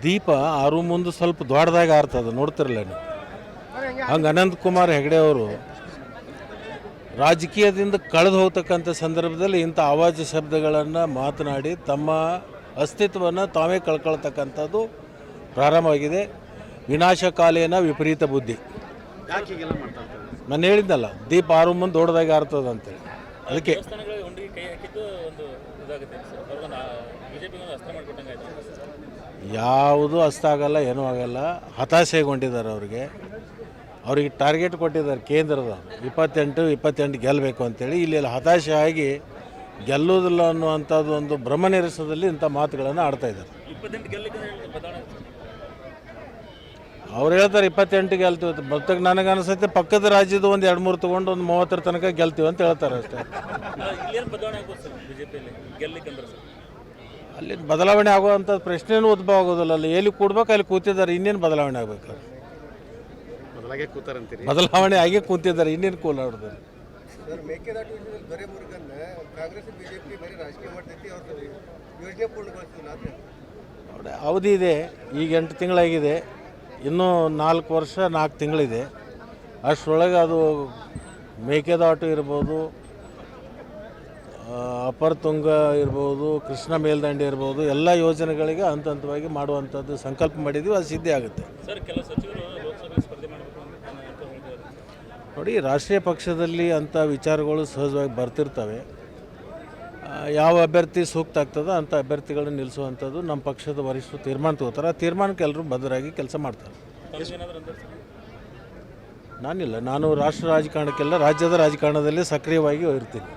ದೀಪ ಆರು ಮುಂದೆ ಸ್ವಲ್ಪ ದೊಡ್ಡದಾಗಿ ಆರ್ತದೆ, ನೋಡ್ತಿರಲ್ಲ ನೀವು. ಹಂಗೆ ಅನಂತಕುಮಾರ್ ಹೆಗಡೆ ಅವರು ರಾಜಕೀಯದಿಂದ ಕಳೆದು ಹೋಗ್ತಕ್ಕಂಥ ಸಂದರ್ಭದಲ್ಲಿ ಇಂಥ ಆವಾಜ ಶಬ್ದಗಳನ್ನು ಮಾತನಾಡಿ ತಮ್ಮ ಅಸ್ತಿತ್ವವನ್ನು ತಾವೇ ಕಳ್ಕೊಳ್ತಕ್ಕಂಥದ್ದು ಪ್ರಾರಂಭವಾಗಿದೆ. ವಿನಾಶಕಾಲೇನ ವಿಪರೀತ ಬುದ್ಧಿ. ನಾನು ಹೇಳಿದ್ನಲ್ಲ, ದೀಪ ಆರು ಮುಂದೆ ದೊಡ್ಡದಾಗಿ ಆರ್ತದೆ ಅಂತೇಳಿ. ಅದಕ್ಕೆ ಯಾವುದು ಅಸ್ತ ಆಗಲ್ಲ, ಏನೂ ಆಗಲ್ಲ. ಹತಾಶೆಗೊಂಡಿದ್ದಾರೆ ಅವ್ರಿಗೆ ಟಾರ್ಗೆಟ್ ಕೊಟ್ಟಿದ್ದಾರೆ ಕೇಂದ್ರದ 28 ಗೆಲ್ಲಬೇಕು ಅಂತೇಳಿ. ಇಲ್ಲಿ ಹತಾಶೆ ಆಗಿ ಗೆಲ್ಲೋದಿಲ್ಲ ಅನ್ನುವಂಥದ್ದು ಒಂದು ಭ್ರಮನಿರಸದಲ್ಲಿ ಇಂಥ ಮಾತುಗಳನ್ನು ಆಡ್ತಾಯಿದ್ದಾರೆ. ಅವ್ರು ಹೇಳ್ತಾರೆ 28 ಗೆಲ್ತೀವಿ, ಮತ್ತೆ ನನಗೆ ಅನಿಸುತ್ತೆ ಪಕ್ಕದ ರಾಜ್ಯದ ಒಂದು 2-3 ತೊಗೊಂಡು ಒಂದು 30 ತನಕ ಗೆಲ್ತೀವಿ ಅಂತ ಹೇಳ್ತಾರೆ ಅಷ್ಟೇ. ಅಲ್ಲಿ ಬದಲಾವಣೆ ಆಗುವಂಥ ಪ್ರಶ್ನೆನೂ ಉದ್ಭವ ಆಗೋದಿಲ್ಲ. ಅಲ್ಲಿ ಎಲ್ಲಿ ಕೂಡ್ಬೇಕು ಅಲ್ಲಿ ಕೂತಿದ್ದಾರೆ, ಇನ್ನೇನು ಬದಲಾವಣೆ ಆಗಬೇಕು? ಬದಲಾವಣೆ ಆಗಿ ಕೂತಿದ್ದಾರೆ, ಇನ್ನೇನು ಕೂಲಾಡ್ತಾರೆ. ಅವಧಿ ಇದೆ, ಈಗ 8 ತಿಂಗಳಾಗಿದೆ, ಇನ್ನೂ 4 ವರ್ಷ 4 ತಿಂಗಳಿದೆ. ಅಷ್ಟರೊಳಗೆ ಅದು ಮೇಕೆದಾಟು ಇರ್ಬೋದು, ಅಪರ ತುಂಗ ಇರ್ಬೋದು, ಕೃಷ್ಣ ಮೇಲ್ದಂಡೆ ಇರ್ಬೋದು, ಎಲ್ಲ ಯೋಜನೆಗಳಿಗೆ ಹಂತ ಹಂತವಾಗಿ ಮಾಡುವಂಥದ್ದು ಸಂಕಲ್ಪ ಮಾಡಿದ್ವಿ. ಅದು ಸಿದ್ಧಿ ಆಗುತ್ತೆ. ನೋಡಿ, ರಾಷ್ಟ್ರೀಯ ಪಕ್ಷದಲ್ಲಿ ಅಂಥ ವಿಚಾರಗಳು ಸಹಜವಾಗಿ ಬರ್ತಿರ್ತವೆ. ಯಾವ ಅಭ್ಯರ್ಥಿ ಸೂಕ್ತ ಆಗ್ತದೋ ಅಂಥ ಅಭ್ಯರ್ಥಿಗಳನ್ನ ನಿಲ್ಲಿಸುವಂಥದ್ದು ನಮ್ಮ ಪಕ್ಷದ ವರಿಷ್ಠರು ತೀರ್ಮಾನ ತಗೋತಾರೆ. ಆ ತೀರ್ಮಾನಕ್ಕೆ ಎಲ್ಲರೂ ಬದ್ಧರಾಗಿ ಕೆಲಸ ಮಾಡ್ತಾರೆ. ನಾನಿಲ್ಲ, ನಾನು ರಾಷ್ಟ್ರ ರಾಜಕಾರಣಕ್ಕೆಲ್ಲ ರಾಜ್ಯದ ರಾಜಕಾರಣದಲ್ಲಿ ಸಕ್ರಿಯವಾಗಿ ಇರ್ತೀನಿ.